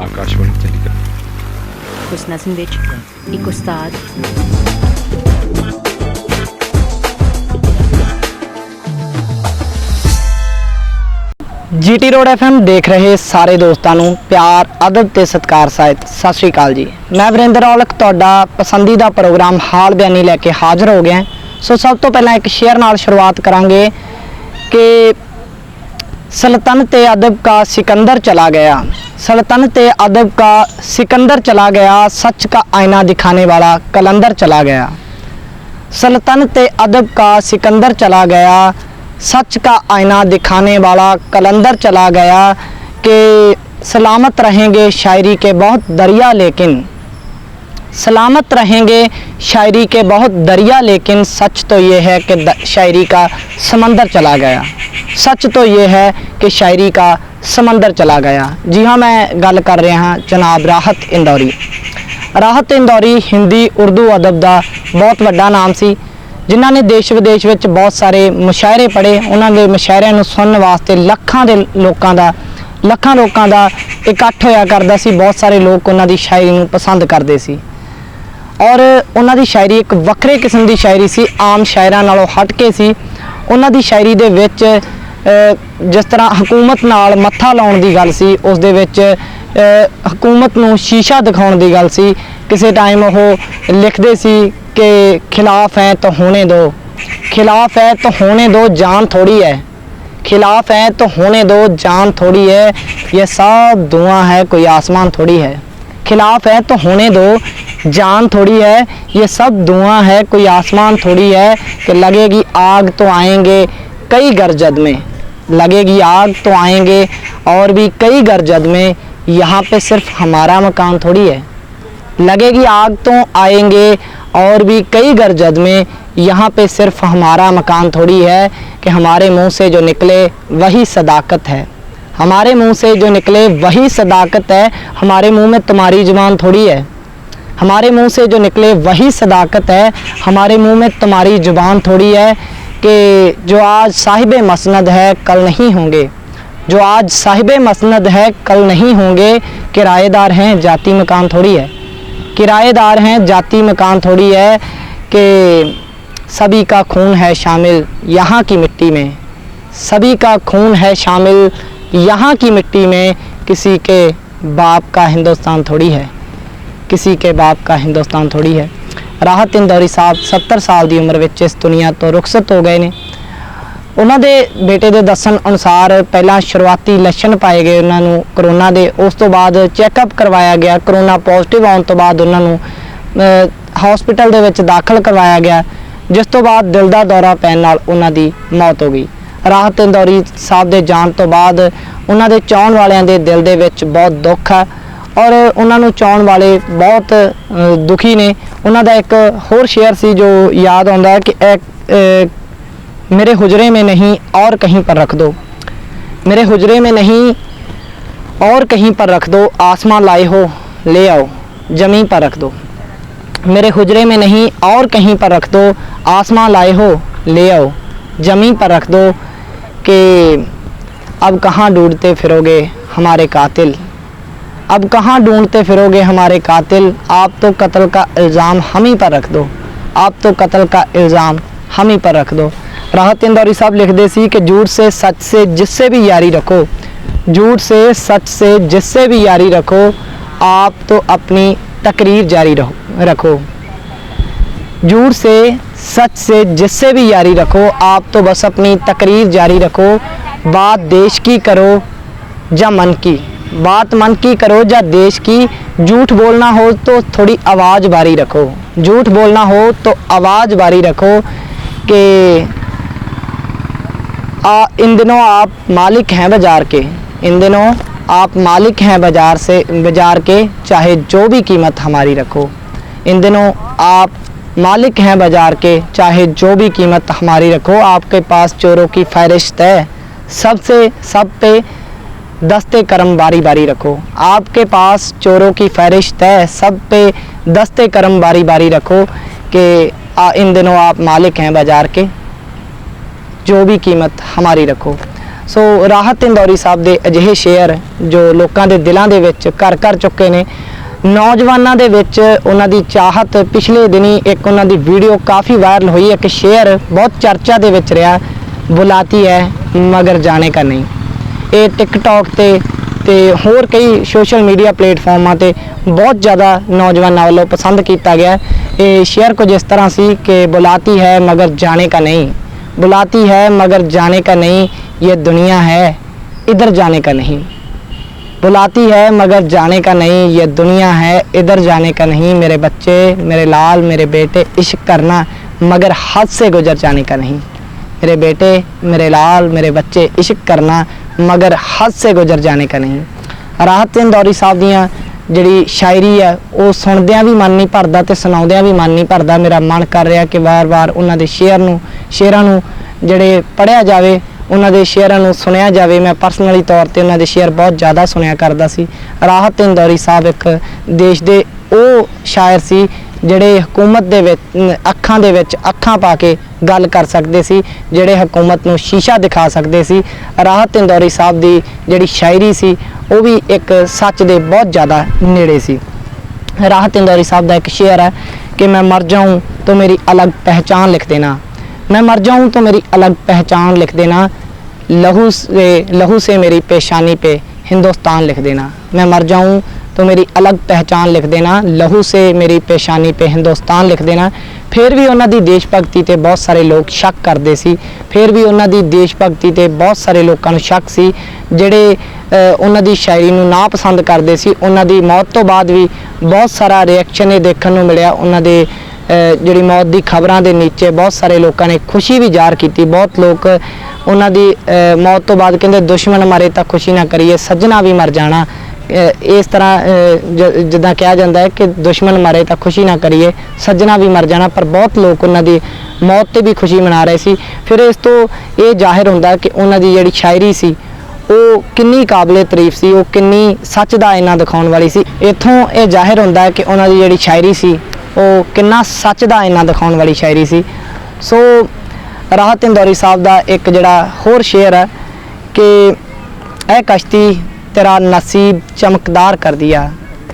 आकाशवाणी चंडीगढ़। उस नज़म विच एक उस्ताद जीटी रोड FM देख रहे सारे दोस्तों ਨੂੰ प्यार अदब ਤੇ ਸਤਿਕਾਰ ਸਾਹਿਤ ਸਤਿ ਸ਼੍ਰੀ ਅਕਾਲ ਜੀ। मैं ਵਰਿੰਦਰ ਔਲਖ ਤੁਹਾਡਾ ਪਸੰਦੀਦਾ प्रोग्राम हाल बयानी लेके हाजिर हो गया। सो सब तो पहला एक शेयर नाल शुरुआत करांगे कि सल्तनत अदब का सिकंदर चला गया, सल्तनत अदब का सिकंदर चला गया, सच का आईना दिखाने वाला कलंदर चला गया। सल्तनत अदब का सिकंदर चला गया, सच का आईना दिखाने वाला कलंदर चला गया। कि सलामत रहेंगे शायरी के बहुत दरिया, लेकिन सलामत रहेंगे शायरी के बहुत दरिया, लेकिन सच तो ये है कि शायरी का समंदर चला गया। सच तो ये है कि शायरी का समंदर चला गया। जी हाँ, मैं गल कर रहा हाँ जनाब राहत इंदौरी। राहत इंदौरी हिंदी उर्दू अदब का बहुत वड्डा नाम सी, जिन्हों ने देश विदेश में बहुत सारे मुशायरे पढ़े। उन्होंने मुशायरिਆਂ ਨੂੰ सुनने वास्ते ਲੱਖਾਂ ਲੋਕਾਂ ਦਾ इकट्ठ होया करदा सी। बहुत सारे लोग उन्हों की शायरी ਨੂੰ पसंद करते सी और उन्हों की शायरी एक वक्रे किस्म की शायरी सी, आम शायरां नालों हट के सी। उन्हों की शायरी दे विच जिस तरह हुकूमत नाल मत्था लाउण दी गल सी, उस दे विच हुकूमत नूं शीशा दिखाउण दी गल सी। किसी टाइम वो लिखते सी कि खिलाफ है तो होने दो, खिलाफ है तो होने दो, जान थोड़ी है, खिलाफ है तो होने दो, जान थोड़ी है, ये सब धुआं है कोई आसमान थोड़ी है। खिलाफ है तो होने दो, जान थोड़ी है, ये सब धुआं है कोई आसमान थोड़ी है। कि लगेगी आग तो आएंगे कई गरजद में, लगेगी आग तो आएंगे और भी कई गरजद में, यहाँ पे सिर्फ हमारा मकान थोड़ी है। लगेगी आग तो आएंगे और भी कई गरजद में, यहाँ पे सिर्फ हमारा मकान थोड़ी है। कि हमारे मुंह से जो निकले वही सदाकत है, हमारे मुंह से जो निकले वही सदाकत है, हमारे मुंह में तुम्हारी जुबान थोड़ी है। हमारे मुंह से जो निकले वही सदाकत है, हमारे मुंह में तुम्हारी जुबान थोड़ी है। कि जो आज साहिब मसनद है कल नहीं होंगे, जो आज साहिब मसनद है कल नहीं होंगे, किराएदार हैं जाती मकान थोड़ी है, किराएदार हैं जाती मकान थोड़ी है। कि सभी का खून है शामिल यहाँ की मिट्टी में, सभी का खून है शामिल यहाँ की मिट्टी में, किसी के बाप का हिंदुस्तान थोड़ी है, किसी के बाप का हिंदुस्तान थोड़ी है। राहत इंदौरी साहब 70 साल की उम्र में इस दुनिया तो रुखसत हो गए ने। उन्होंने बेटे के दसन अनुसार पहला शुरुआती लक्षण पाए गए उन्होंने करोना के, उस तो बाद चैकअप करवाया गया, करोना पॉजिटिव आने तो बाद उन्होंने हॉस्पिटल दे विच दाखिल करवाया गया, जिस तो बाद दिल का दौरा पैन नाल उन्हां दी मौत हो गई। राहत इंदौरी साहब के जान तो बाद उन्होंने चाहण वालियां दे दिल दे विच बहुत दुख है और उन्होंने चाहण वाले बहुत दुखी ने। उन्हों का एक होर शेयर सी जो याद आता है कि मेरे हुजरे में नहीं और कहीं पर रख दो, मेरे हुजरे में नहीं और कहीं पर रख दो, आसमां लाए हो ले आओ ज़मीन पर रख दो, मेरे हुजरे में नहीं और कहीं पर रख दो, आसमां लाए हो ले आओ ज़मीन पर रख दो। कि अब कहाँ ढूंढते फिरोगे हमारे कातिल, अब कहाँ ढूंढते फिरोगे हमारे कातिल, आप तो कत्ल का इल्ज़ाम हम ही पर रख दो, आप तो कत्ल का इल्ज़ाम हम ही पर रख दो। राहत इंदौरी साहब लिखते सी कि झूठ से सच से जिससे भी यारी रखो, झूठ से सच से जिससे भी यारी रखो, आप तो अपनी तकरीर जारी रखो, झूठ से सच से जिससे भी यारी रखो, आप तो बस अपनी तकरीर जारी रखो। बात देश की करो या मन की, बात मन की करो या देश की, झूठ बोलना हो तो थोड़ी आवाज़ बारी रखो, झूठ बोलना हो तो आवाज़ बारी रखो। कि इन दिनों आप मालिक हैं बाज़ार के, इन दिनों आप मालिक हैं बाज़ार के, चाहे जो भी कीमत हमारी रखो। इन दिनों आप मालिक हैं बाज़ार के, चाहे जो भी कीमत हमारी रखो। आपके पास चोरों की फहरिस्त है, सब पे दस्ते करम बारी बारी रखो, आपके पास चोरों की फहरिस्त है, सब पे दस्ते करम बारी बारी रखो। कि इन दिनों आप मालिक हैं बाज़ार के, जो भी कीमत हमारी रखो। ਸੋ ਰਾਹਤ ਇੰਦੌਰੀ ਸਾਹਿਬ ਦੇ ਅਜਿਹੇ ਸ਼ੇਅਰ ਜੋ ਲੋਕਾਂ ਦੇ ਦਿਲਾਂ ਦੇ ਵਿੱਚ ਘਰ ਘਰ ਚੁੱਕੇ ਨੇ। ਨੌਜਵਾਨਾਂ ਦੇ ਵਿੱਚ ਉਹਨਾਂ ਦੀ ਚਾਹਤ, ਪਿਛਲੇ ਦਿਨੀ ਇੱਕ ਉਹਨਾਂ ਦੀ ਵੀਡੀਓ ਕਾਫੀ ਵਾਇਰਲ ਹੋਈ, ਇੱਕ ਸ਼ੇਅਰ ਬਹੁਤ ਚਰਚਾ ਦੇ ਵਿੱਚ ਰਿਹਾ, ਬੁਲਾਤੀ ਹੈ ਮਗਰ ਜਾਣੇ ਕਾ ਨਹੀਂ। ਇਹ ਟਿਕਟੌਕ ਤੇ ਹੋਰ ਕਈ ਸੋਸ਼ਲ ਮੀਡੀਆ ਪਲੇਟਫਾਰਮਾਂ ਤੇ ਬਹੁਤ ਜ਼ਿਆਦਾ ਨੌਜਵਾਨਾਂ ਵੱਲੋਂ ਪਸੰਦ ਕੀਤਾ ਗਿਆ। ਇਹ ਸ਼ੇਅਰ ਕੁਝ ਇਸ ਤਰ੍ਹਾਂ ਸੀ ਕਿ ਬੁਲਾਤੀ ਹੈ ਮਗਰ ਜਾਣੇ ਕਾ ਨਹੀਂ, बुलाती है मगर जाने का नहीं, ये दुनिया है इधर जाने का नहीं। बुलाती है मगर जाने का नहीं, ये दुनिया है इधर जाने का नहीं। मेरे बच्चे, मेरे लाल, मेरे बेटे, इश्क करना मगर हद से गुजर जाने का नहीं। मेरे बेटे, मेरे लाल, मेरे बच्चे, इश्क करना मगर हद से गुजर जाने का नहीं। राहत इंदौरी साहब दियां ਜਿਹੜੀ ਸ਼ਾਇਰੀ ਹੈ ਉਹ ਸੁਣਦਿਆਂ ਵੀ ਮਨ ਨਹੀਂ ਭਰਦਾ ਤੇ ਸੁਣਾਉਂਦਿਆਂ ਵੀ ਮਨ ਨਹੀਂ ਭਰਦਾ। ਮੇਰਾ ਮਨ ਕਰ ਰਿਹਾ ਕਿ ਵਾਰ-ਵਾਰ ਉਹਨਾਂ ਦੇ ਸ਼ੇਅਰਾਂ ਨੂੰ ਜਿਹੜੇ ਪੜ੍ਹਿਆ ਜਾਵੇ, ਉਹਨਾਂ ਦੇ ਸ਼ੇਅਰਾਂ ਨੂੰ ਸੁਣਿਆ ਜਾਵੇ। ਮੈਂ ਪਰਸਨਲੀ ਤੌਰ ਤੇ ਉਹਨਾਂ ਦੇ ਸ਼ੇਅਰ ਬਹੁਤ ਜ਼ਿਆਦਾ ਸੁਣਿਆ ਕਰਦਾ ਸੀ। ਰਾਹਤ ਇੰਦੌਰੀ ਸਾਹਿਬ ਇੱਕ ਦੇਸ਼ ਦੇ ਉਹ ਸ਼ਾਇਰ ਸੀ ਜਿਹੜੇ ਹਕੂਮਤ ਦੇ ਵਿੱਚ ਅੱਖਾਂ ਦੇ ਵਿੱਚ ਅੱਖਾਂ ਪਾ ਕੇ ਗੱਲ ਕਰ ਸਕਦੇ ਸੀ, ਜਿਹੜੇ ਹਕੂਮਤ ਨੂੰ ਸ਼ੀਸ਼ਾ ਦਿਖਾ ਸਕਦੇ ਸੀ। ਰਾਹਤ ਇੰਦੌਰੀ ਸਾਹਿਬ ਦੀ ਜਿਹੜੀ ਸ਼ਾਇਰੀ ਸੀ ਉਹ ਵੀ ਇੱਕ ਸੱਚ ਦੇ ਬਹੁਤ ਜ਼ਿਆਦਾ ਨੇੜੇ ਸੀ। ਰਾਹਤ ਇੰਦੌਰੀ ਸਾਹਿਬ ਦਾ ਇੱਕ ਸ਼ੇਅਰ ਹੈ कि मैं मर जाऊं तो मेरी अलग पहचान लिख देना, मैं मर जाऊं तो मेरी अलग पहचान लिख देना, लहू से मेरी पेशानी पे हिंदुस्तान लिख देना। मैं मर जाऊं तो मेरी अलग पहचान लिख देना, लहू से मेरी पेशानी पे हिंदुस्तान लिख देना। फिर भी उन्हां दी देश भगती ते बहुत सारे लोग शक करते सी, फिर भी उन्हां दी देश भगती ते बहुत सारे लोगों नूं शक सी जिहड़े उन्हां दी शायरी नूं ना पसंद करते सी। उन्हां दी मौत तो बाद भी बहुत सारा रिएक्शन ये देखने नूं मिलिया। उन्हां दे जिहड़ी मौत दी खबरां दे नीचे बहुत सारे लोगों ने खुशी भी ਜ਼ਾਹਰ की। बहुत लोग उन्हां दी मौत तो बाद कहंदे दुश्मन मरे तो खुशी ना करिए, सज्जना भी मर जाना। इस तरह जिद्दां कहा जाता है कि दुश्मन मरे तो खुशी ना करिए, सज्जना भी मर जाना। पर बहुत लोग उन्हां दी मौत ते भी खुशी मना रहे सी। फिर इस तो ये ज़ाहिर हुंदा कि उन्हां दी जिहड़ी शायरी सी ਉਹ ਕਿੰਨੀ ਕਾਬਲੇ ਤਾਰੀਫ ਸੀ, ਉਹ ਕਿੰਨੀ ਸੱਚ ਦਾ ਆਇਨਾ ਦਿਖਾਉਣ ਵਾਲੀ ਸੀ। ਇੱਥੋਂ ਇਹ ਜ਼ਾਹਿਰ ਹੁੰਦਾ ਹੈ ਕਿ ਉਹਨਾਂ ਦੀ ਜਿਹੜੀ ਸ਼ਾਇਰੀ ਸੀ ਉਹ ਕਿੰਨਾ ਸੱਚ ਦਾ ਆਇਨਾ ਦਿਖਾਉਣ ਵਾਲੀ ਸ਼ਾਇਰੀ ਸੀ। ਸੋ ਰਾਹਤ ਇੰਦੌਰੀ ਸਾਹਿਬ ਦਾ ਇੱਕ ਜਿਹੜਾ ਹੋਰ ਸ਼ੇਅਰ ਹੈ ਕਿ ਇਹ ਕਸ਼ਤੀ ਤੇਰਾ ਨਸੀਬ ਚਮਕਦਾਰ ਕਰ ਦਿਆ,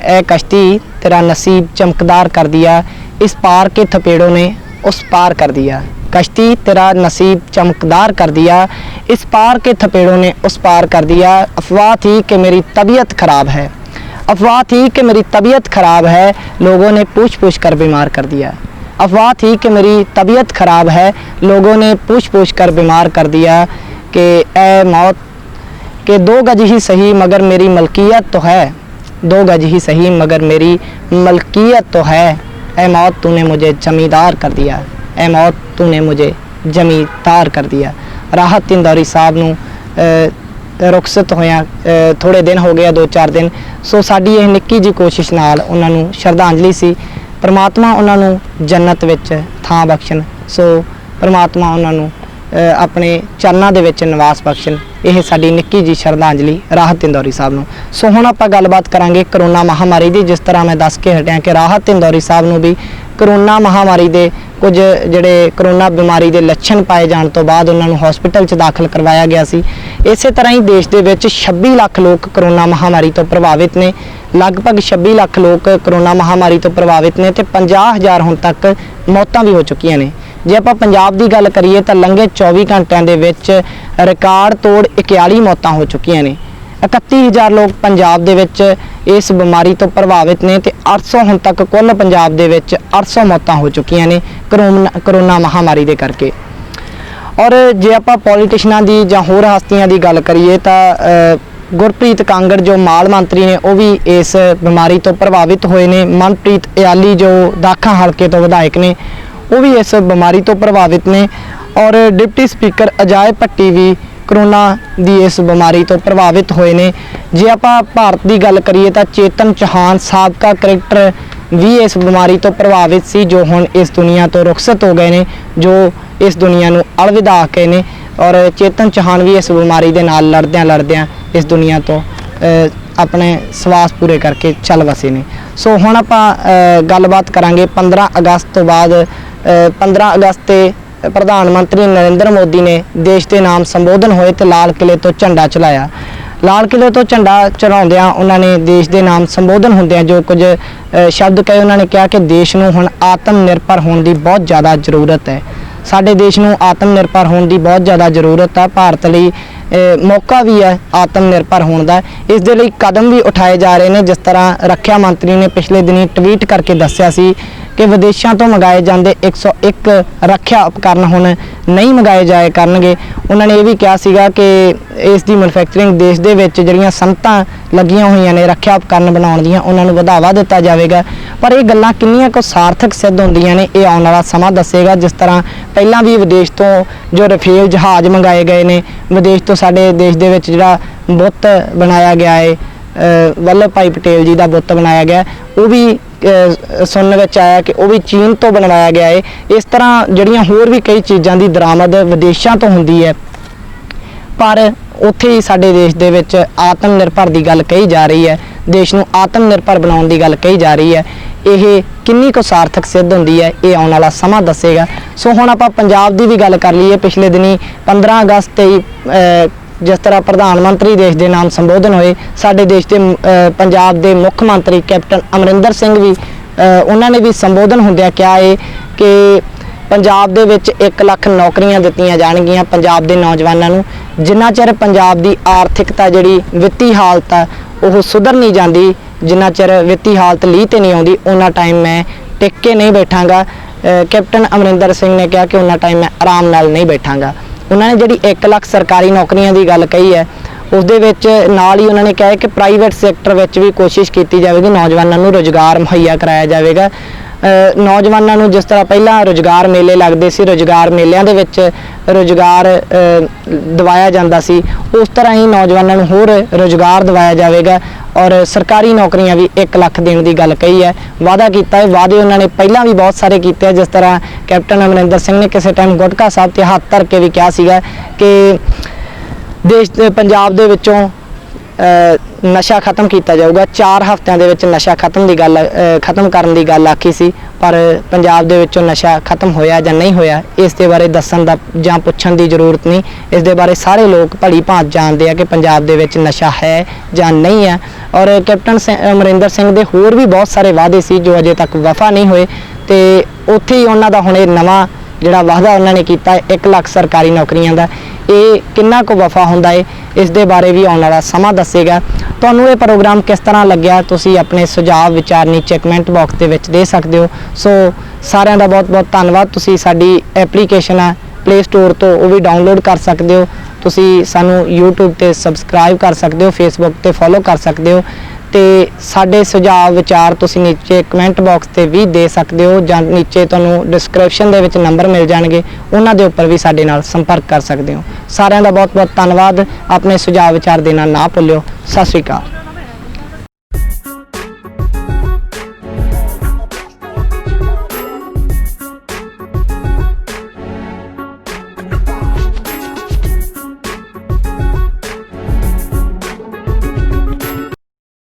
ਇਹ ਕਸ਼ਤੀ ਤੇਰਾ ਨਸੀਬ ਚਮਕਦਾਰ ਕਰ ਦਿਆ, इस पार के थपेड़ों ने उस पार कर दिया। कश्ती तेरा नसीब चमकदार कर दिया, इस पार के थपेड़ों ने उस पार कर दिया। अफवाह थी कि मेरी तबीयत ख़राब है, अफवाह थी कि मेरी तबीयत ख़राब है, लोगों ने पूछ पूछ कर बीमार कर दिया। अफवाह थी कि मेरी तबीयत ख़राब है, लोगों ने पूछ पूछ कर बीमार कर दिया। कि ए मौत के 2 गज ही सही मगर मेरी मलकियत तो है, 2 गज ही सही मगर मेरी मलकियत तो है। ए मौत तूने मुझे जमींदार कर दिया, ए मौत तूने मुझे जमींदार कर दिया। राहत इंदौरी साहब नूं रुखसत होया थोड़े दिन हो गए, 2-4 दिन। सो साडी यह निक्की जी कोशिश नाल उन्हां नूं श्रद्धांजलि सी। परमात्मा उन्हां नूं जन्नत विच थां बख्शण। सो परमात्मा उन्हां नूं अपने चरनां दे विच निवास बख्शण। ਇਹ ਸਾਡੀ ਨਿੱਕੀ ਜੀ ਸ਼ਰਧਾਂਜਲੀ ਰਾਹਤ ਇੰਦੌਰੀ ਸਾਹਿਬ ਨੂੰ। ਸੋ ਹੁਣ ਆਪਾਂ ਗੱਲਬਾਤ ਕਰਾਂਗੇ ਕਰੋਨਾ ਮਹਾਮਾਰੀ ਦੀ। ਜਿਸ ਤਰ੍ਹਾਂ ਮੈਂ ਦੱਸ ਕੇ ਹਟਿਆ ਕਿ ਰਾਹਤ ਇੰਦੌਰੀ ਸਾਹਿਬ ਨੂੰ ਵੀ ਕਰੋਨਾ ਮਹਾਮਾਰੀ ਦੇ ਕੁਝ ਜਿਹੜੇ ਕਰੋਨਾ ਬਿਮਾਰੀ ਦੇ ਲੱਛਣ ਪਾਏ ਜਾਣ ਤੋਂ ਬਾਅਦ ਉਹਨਾਂ ਨੂੰ ਹਸਪੀਟਲ 'ਚ ਦਾਖਲ ਕਰਵਾਇਆ ਗਿਆ ਸੀ। ਇਸੇ ਤਰ੍ਹਾਂ ਹੀ ਦੇਸ਼ ਦੇ ਵਿੱਚ 26 ਲੱਖ ਲੋਕ ਕਰੋਨਾ ਮਹਾਮਾਰੀ ਤੋਂ ਪ੍ਰਭਾਵਿਤ ਨੇ। ਲਗਭਗ 26 ਲੱਖ ਲੋਕ ਕਰੋਨਾ ਮਹਾਮਾਰੀ ਤੋਂ ਪ੍ਰਭਾਵਿਤ ਨੇ ਤੇ 50,000 ਹੁਣ ਤੱਕ ਮੌਤਾਂ ਵੀ ਹੋ ਚੁੱਕੀਆਂ ਨੇ। ਜੇ ਆਪਾਂ ਪੰਜਾਬ ਦੀ ਗੱਲ ਕਰੀਏ ਤਾਂ ਲੰਘੇ 24 ਘੰਟਿਆਂ ਦੇ ਵਿੱਚ ਰਿਕਾਰਡ ਤੋੜ 41 ਮੌਤਾਂ ਹੋ ਚੁੱਕੀਆਂ ਨੇ। 31,000 ਲੋਕ ਪੰਜਾਬ ਦੇ ਵਿੱਚ ਇਸ ਬਿਮਾਰੀ ਤੋਂ ਪ੍ਰਭਾਵਿਤ ਨੇ ਤੇ 800 ਹੁਣ ਤੱਕ ਕੁੱਲ ਪੰਜਾਬ ਦੇ ਵਿੱਚ 800 ਮੌਤਾਂ ਹੋ ਚੁੱਕੀਆਂ ਨੇ ਕਰੋਨਾ ਮਹਾਮਾਰੀ ਦੇ ਕਰਕੇ। ਔਰ ਜੇ ਆਪਾਂ ਪੋਲੀਟੀਸ਼ੀਅਨਾਂ ਦੀ ਜਾਂ ਹੋਰ ਹਸਤੀਆਂ ਦੀ ਗੱਲ ਕਰੀਏ ਤਾਂ ਗੁਰਪ੍ਰੀਤ ਕਾਂਗੜ ਜੋ ਮਾਲ ਮੰਤਰੀ ਨੇ ਉਹ ਵੀ ਇਸ ਬਿਮਾਰੀ ਤੋਂ ਪ੍ਰਭਾਵਿਤ ਹੋਏ ਨੇ। ਮਨਪ੍ਰੀਤ ਇਆਲੀ ਜੋ ਦਾਖਾ ਹਲਕੇ ਤੋਂ ਵਿਧਾਇਕ ਨੇ ਉਹ ਵੀ ਇਸ ਬਿਮਾਰੀ ਤੋਂ ਪ੍ਰਭਾਵਿਤ ਨੇ। ਔਰ ਡਿਪਟੀ ਸਪੀਕਰ ਅਜਾਏ ਭੱਟੀ ਵੀ ਕਰੋਨਾ ਦੀ ਇਸ ਬਿਮਾਰੀ ਤੋਂ ਪ੍ਰਭਾਵਿਤ ਹੋਏ ਨੇ। ਜੇ ਆਪਾਂ ਭਾਰਤ ਦੀ ਗੱਲ ਕਰੀਏ ਤਾਂ ਚੇਤਨ ਚੌਹਾਨ ਸਾਬਕਾ ਕ੍ਰਿਕਟਰ ਵੀ ਇਸ ਬਿਮਾਰੀ ਤੋਂ ਪ੍ਰਭਾਵਿਤ ਸੀ, ਜੋ ਹੁਣ ਇਸ ਦੁਨੀਆ ਤੋਂ ਰੁਖਸਤ ਹੋ ਗਏ ਨੇ, ਜੋ ਇਸ ਦੁਨੀਆ ਨੂੰ ਅਲਵਿਦਾ ਕਹੇ ਨੇ। ਔਰ ਚੇਤਨ ਚੌਹਾਨ ਵੀ ਇਸ ਬਿਮਾਰੀ ਦੇ ਨਾਲ ਲੜਦਿਆਂ ਇਸ ਦੁਨੀਆ ਤੋਂ ਆਪਣੇ ਸਵਾਸ ਪੂਰੇ ਕਰਕੇ ਚੱਲ ਵਸੇ ਨੇ। ਸੋ ਹੁਣ ਆਪਾਂ ਗੱਲਬਾਤ ਕਰਾਂਗੇ 15 ਅਗਸਤ ਤੋਂ ਬਾਅਦ 15 ਅਗਸਤ ਤੇ ਪ੍ਰਧਾਨ ਮੰਤਰੀ ਨਰਿੰਦਰ ਮੋਦੀ ਨੇ ਦੇਸ਼ ਦੇ ਨਾਮ ਸੰਬੋਧਨ ਹੋਏ ਤੇ ਲਾਲ ਕਿਲੇ ਤੋਂ ਝੰਡਾ ਚਲਾਇਆ। ਲਾਲ ਕਿਲੇ ਤੋਂ ਝੰਡਾ ਚੜਾਉਂਦਿਆਂ ਉਹਨਾਂ ਨੇ ਦੇਸ਼ ਦੇ ਨਾਮ ਸੰਬੋਧਨ ਹੁੰਦਿਆਂ ਜੋ ਕੁਝ ਸ਼ਬਦ ਕਹੇ, ਉਹਨਾਂ ਨੇ ਕਿਹਾ ਕਿ ਦੇਸ਼ ਨੂੰ ਹੁਣ ਆਤਮ ਨਿਰਭਰ ਹੋਣ ਦੀ ਬਹੁਤ ਜ਼ਿਆਦਾ ਜ਼ਰੂਰਤ ਹੈ। ਸਾਡੇ ਦੇਸ਼ ਨੂੰ ਆਤਮ ਨਿਰਭਰ ਹੋਣ ਦੀ ਬਹੁਤ ਜ਼ਿਆਦਾ ਜ਼ਰੂਰਤ ਹੈ। ਭਾਰਤ ਲਈ ਮੌਕਾ ਵੀ ਹੈ ਆਤਮ ਨਿਰਭਰ ਹੋਣ ਦਾ। ਇਸ ਦੇ ਲਈ ਕਦਮ ਵੀ ਉਠਾਏ ਜਾ ਰਹੇ ਨੇ। ਜਿਸ ਤਰ੍ਹਾਂ ਰੱਖਿਆ ਮੰਤਰੀ ਨੇ ਪਿਛਲੇ ਦਿਨੀ ਟਵੀਟ ਕਰਕੇ ਦੱਸਿਆ ਸੀ ਕਿ ਵਿਦੇਸ਼ਾਂ ਤੋਂ ਮੰਗਾਏ ਜਾਂਦੇ 101 ਰੱਖਿਆ ਉਪਕਰਨ ਹੁਣ ਨਹੀਂ ਮੰਗਾਏ ਜਾਏ ਕਰਨਗੇ। ਉਹਨਾਂ ਨੇ ਇਹ ਵੀ ਕਿਹਾ ਸੀਗਾ ਕਿ ਇਸ ਦੀ ਮੈਨੂਫੈਕਚਰਿੰਗ ਦੇਸ਼ ਦੇ ਵਿੱਚ ਜਿਹੜੀਆਂ ਸਨਅਤਾਂ ਲੱਗੀਆਂ ਹੋਈਆਂ ਨੇ ਰੱਖਿਆ ਉਪਕਰਨ ਬਣਾਉਣ ਦੀਆਂ, ਉਹਨਾਂ ਨੂੰ ਵਧਾਵਾ ਦਿੱਤਾ ਜਾਵੇਗਾ। ਪਰ ਇਹ ਗੱਲਾਂ ਕਿੰਨੀਆਂ ਕੁ ਸਾਰਥਕ ਸਿੱਧ ਹੁੰਦੀਆਂ ਨੇ, ਇਹ ਆਉਣ ਵਾਲਾ ਸਮਾਂ ਦੱਸੇਗਾ। ਜਿਸ ਤਰ੍ਹਾਂ ਪਹਿਲਾਂ ਵੀ ਵਿਦੇਸ਼ ਤੋਂ ਜੋ ਰਫੇਲ ਜਹਾਜ਼ ਮੰਗਾਏ ਗਏ ਨੇ, ਵਿਦੇਸ਼ ਤੋਂ ਸਾਡੇ ਦੇਸ਼ ਦੇ ਵਿੱਚ ਜਿਹੜਾ ਬੁੱਤ ਬਣਾਇਆ ਗਿਆ ਹੈ, ਵੱਲਭ ਭਾਈ ਪਟੇਲ ਜੀ ਦਾ ਬੁੱਤ ਬਣਾਇਆ ਗਿਆ, ਉਹ ਵੀ ਸੁਣਨ ਵਿੱਚ ਆਇਆ ਕਿ ਉਹ ਵੀ ਚੀਨ ਤੋਂ ਬਣਵਾਇਆ ਗਿਆ ਹੈ। ਇਸ ਤਰ੍ਹਾਂ ਜਿਹੜੀਆਂ ਹੋਰ ਵੀ ਕਈ ਚੀਜ਼ਾਂ ਦੀ ਦਰਾਮਦ ਵਿਦੇਸ਼ਾਂ ਤੋਂ ਹੁੰਦੀ ਹੈ, ਪਰ ਉੱਥੇ ਹੀ ਸਾਡੇ ਦੇਸ਼ ਦੇ ਵਿੱਚ ਆਤਮ ਨਿਰਭਰ ਦੀ ਗੱਲ ਕਹੀ ਜਾ ਰਹੀ ਹੈ, ਦੇਸ਼ ਨੂੰ ਆਤਮ ਨਿਰਭਰ ਬਣਾਉਣ ਦੀ ਗੱਲ ਕਹੀ ਜਾ ਰਹੀ ਹੈ। ਇਹ ਕਿੰਨੀ ਕੁ ਸਾਰਥਕ ਸਿੱਧ ਹੁੰਦੀ ਹੈ, ਇਹ ਆਉਣ ਵਾਲਾ ਸਮਾਂ ਦੱਸੇਗਾ। ਸੋ ਹੁਣ ਆਪਾਂ ਪੰਜਾਬ ਦੀ ਵੀ ਗੱਲ ਕਰ ਲਈਏ। ਪਿਛਲੇ ਦਿਨੀ 15 ਅਗਸਤ ਤੇ ਜਿਸ ਤਰ੍ਹਾਂ ਪ੍ਰਧਾਨ ਮੰਤਰੀ ਦੇਸ਼ ਦੇ ਨਾਮ ਸੰਬੋਧਨ ਹੋਏ, ਸਾਡੇ ਦੇਸ਼ ਦੇ ਪੰਜਾਬ ਦੇ ਮੁੱਖ ਮੰਤਰੀ ਕੈਪਟਨ ਅਮਰਿੰਦਰ ਸਿੰਘ ਵੀ ਉਹਨਾਂ ਨੇ ਵੀ ਸੰਬੋਧਨ ਹੁੰਦਿਆਂ ਕਿਹਾ ਹੈ ਕਿ ਪੰਜਾਬ ਦੇ ਵਿੱਚ 1 ਲੱਖ ਨੌਕਰੀਆਂ ਦਿੱਤੀਆਂ ਜਾਣਗੀਆਂ ਪੰਜਾਬ ਦੇ ਨੌਜਵਾਨਾਂ ਨੂੰ। ਜਿੰਨਾ ਚਿਰ ਪੰਜਾਬ ਦੀ ਆਰਥਿਕਤਾ ਜਿਹੜੀ ਵਿੱਤੀ ਹਾਲਤ ਆ ਉਹ ਸੁਧਰ ਨਹੀਂ ਜਾਂਦੀ, ਜਿੰਨਾ ਚਿਰ ਵਿੱਤੀ ਹਾਲਤ ਲੀਹ ਤੇ ਨਹੀਂ ਆਉਂਦੀ, ਉਹਨਾਂ ਟਾਈਮ ਮੈਂ ਟਿਕ ਕੇ ਨਹੀਂ ਬੈਠਾਂਗਾ। ਕੈਪਟਨ ਅਮਰਿੰਦਰ ਸਿੰਘ ਨੇ ਕਿਹਾ ਕਿ ਉਹਨਾਂ ਟਾਈਮ ਮੈਂ ਆਰਾਮ ਨਾਲ ਨਹੀਂ ਬੈਠਾਂਗਾ। ਉਹਨਾਂ ਨੇ ਜਿਹੜੀ 1 ਲੱਖ ਸਰਕਾਰੀ ਨੌਕਰੀਆਂ ਦੀ ਗੱਲ ਕਹੀ ਹੈ, ਉਸ ਦੇ ਵਿੱਚ ਨਾਲ ਹੀ ਉਹਨਾਂ ਨੇ ਕਿਹਾ ਕਿ ਪ੍ਰਾਈਵੇਟ ਸੈਕਟਰ ਵਿੱਚ ਵੀ ਕੋਸ਼ਿਸ਼ ਕੀਤੀ ਜਾਵੇਗੀ, ਨੌਜਵਾਨਾਂ ਨੂੰ ਰੁਜ਼ਗਾਰ ਮੁਹੱਈਆ ਕਰਾਇਆ ਜਾਵੇਗਾ। ਨੌਜਵਾਨਾਂ ਨੂੰ ਜਿਸ ਤਰ੍ਹਾਂ ਪਹਿਲਾਂ ਰੁਜ਼ਗਾਰ ਮੇਲੇ ਲੱਗਦੇ ਸੀ, ਰੁਜ਼ਗਾਰ ਮੇਲਿਆਂ ਦੇ ਵਿੱਚ ਰੁਜ਼ਗਾਰ ਦਿਵਾਇਆ ਜਾਂਦਾ ਸੀ, ਉਸ ਤਰ੍ਹਾਂ ਹੀ ਨੌਜਵਾਨਾਂ ਨੂੰ ਹੋਰ ਰੁਜ਼ਗਾਰ ਦਿਵਾਇਆ ਜਾਵੇਗਾ। ਔਰ ਸਰਕਾਰੀ ਨੌਕਰੀਆਂ ਵੀ 1 ਲੱਖ ਦੇਣ ਦੀ ਗੱਲ ਕਹੀ ਹੈ, ਵਾਅਦਾ ਕੀਤਾ ਹੈ। ਵਾਅਦੇ ਉਹਨਾਂ ਨੇ ਪਹਿਲਾਂ ਵੀ ਬਹੁਤ ਸਾਰੇ ਕੀਤੇ ਆ। ਜਿਸ ਤਰ੍ਹਾਂ ਕੈਪਟਨ ਅਮਰਿੰਦਰ ਸਿੰਘ ਨੇ ਕਿਸੇ ਟਾਈਮ ਗੁਟਕਾ ਸਾਹਿਬ ਤੇ ਹੱਥ ਧਰ ਕੇ ਵੀ ਕਿਹਾ ਸੀਗਾ ਕਿ ਪੰਜਾਬ ਦੇ ਵਿੱਚੋਂ ਨਸ਼ਾ ਖਤਮ ਕੀਤਾ ਜਾਊਗਾ। 4 ਹਫ਼ਤਿਆਂ ਦੇ ਵਿੱਚ ਨਸ਼ਾ ਖਤਮ ਕਰਨ ਦੀ ਗੱਲ ਆਖੀ ਸੀ, ਪਰ ਪੰਜਾਬ ਦੇ ਵਿੱਚੋਂ ਨਸ਼ਾ ਖਤਮ ਹੋਇਆ ਜਾਂ ਨਹੀਂ ਹੋਇਆ, ਇਸ ਦੇ ਬਾਰੇ ਦੱਸਣ ਦਾ ਜਾਂ ਪੁੱਛਣ ਦੀ ਜ਼ਰੂਰਤ ਨਹੀਂ। ਇਸ ਦੇ ਬਾਰੇ ਸਾਰੇ ਲੋਕ ਭਲੀ ਭਾਂਤ ਜਾਣਦੇ ਆ ਕਿ ਪੰਜਾਬ ਦੇ ਵਿੱਚ ਨਸ਼ਾ ਹੈ ਜਾਂ ਨਹੀਂ ਹੈ। ਔਰ ਕੈਪਟਨ ਅਮਰਿੰਦਰ ਸਿੰਘ ਦੇ ਹੋਰ ਵੀ ਬਹੁਤ ਸਾਰੇ ਵਾਅਦੇ ਸੀ ਜੋ ਅਜੇ ਤੱਕ ਵਫਾ ਨਹੀਂ ਹੋਏ, ਤੇ ਉੱਥੇ ਹੀ ਉਹਨਾਂ ਦਾ ਹੁਣ ਇਹ ਨਵਾਂ ਜਿਹੜਾ ਵਾਅਦਾ ਉਹਨਾਂ ਨੇ ਕੀਤਾ 1 ਲੱਖ ਸਰਕਾਰੀ ਨੌਕਰੀਆਂ ਦਾ, ਇਹ ਕਿੰਨਾ ਕੁ ਵਫਾ ਹੁੰਦਾ ਹੈ, ਇਸ ਦੇ ਬਾਰੇ ਵੀ ਆਉਣ ਵਾਲਾ ਸਮਾਂ ਦੱਸੇਗਾ। ਤੁਹਾਨੂੰ ਇਹ ਪ੍ਰੋਗਰਾਮ ਕਿਸ ਤਰ੍ਹਾਂ ਲੱਗਿਆ, ਤੁਸੀਂ ਆਪਣੇ ਸੁਝਾਅ ਵਿਚਾਰ ਨੀਚੇ ਕਮੈਂਟ ਬਾਕਸ ਦੇ ਵਿੱਚ ਦੇ ਸਕਦੇ ਹੋ। ਸੋ ਸਾਰਿਆਂ ਦਾ ਬਹੁਤ ਬਹੁਤ ਧੰਨਵਾਦ। ਤੁਸੀਂ ਸਾਡੀ ਐਪਲੀਕੇਸ਼ਨ ਆ ਪਲੇ ਸਟੋਰ ਤੋਂ ਉਹ ਵੀ ਡਾਊਨਲੋਡ ਕਰ ਸਕਦੇ ਹੋ। ਤੁਸੀਂ ਸਾਨੂੰ YouTube ਤੇ ਸਬਸਕ੍ਰਾਈਬ ਕਰ ਸਕਦੇ ਹੋ, Facebook ਤੇ ਫੋਲੋ ਕਰ ਸਕਦੇ ਹੋ, ਤੇ ਸਾਡੇ ਸੁਝਾਅ ਵਿਚਾਰ ਤੁਸੀਂ ਨੀਚੇ ਕਮੈਂਟ ਬਾਕਸ ਤੇ ਵੀ ਦੇ ਸਕਦੇ ਹੋ, ਜਾਂ ਨੀਚੇ ਤੁਹਾਨੂੰ ਡਿਸਕ੍ਰਿਪਸ਼ਨ ਦੇ ਵਿੱਚ ਨੰਬਰ ਮਿਲ ਜਾਣਗੇ, ਉਹਨਾਂ ਦੇ ਉੱਪਰ ਵੀ ਸਾਡੇ ਨਾਲ ਸੰਪਰਕ ਕਰ ਸਕਦੇ ਹੋ। ਸਾਰਿਆਂ ਦਾ ਬਹੁਤ ਬਹੁਤ ਧੰਨਵਾਦ। ਆਪਣੇ ਸੁਝਾਅ ਵਿਚਾਰ ਦੇਣਾ ਨਾ ਭੁੱਲਿਓ। ਸਤਿ ਸ਼੍ਰੀ ਅਕਾਲ।